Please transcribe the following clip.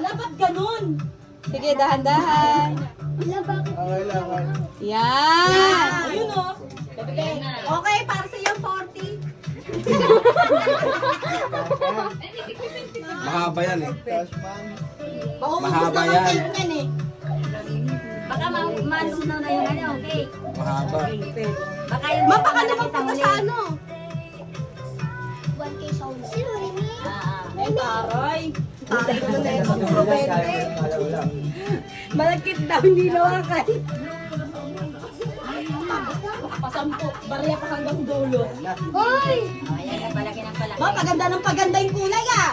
Ala, ba't ganun? Sige, dahan-dahan. Okay lang. Yan. Ayun o. Okay, para sa yung 40. Mahaba yan eh. Cash man. Maubos Mahaba na yan. ang cake yan eh. Baka malunaw na yung ano, okay? Mahaba. Baka yung... Mapaka naman punta sa ano. 1K sa ulo. Ay, taray. Taray naman na ito. Puro 20. Malakit daw, hindi nawakan. Pasampo. Bariya pa hanggang dulo. Hoy! Ayan, palaki ng palaki. Ma, paganda ng paganda yung kulay ah.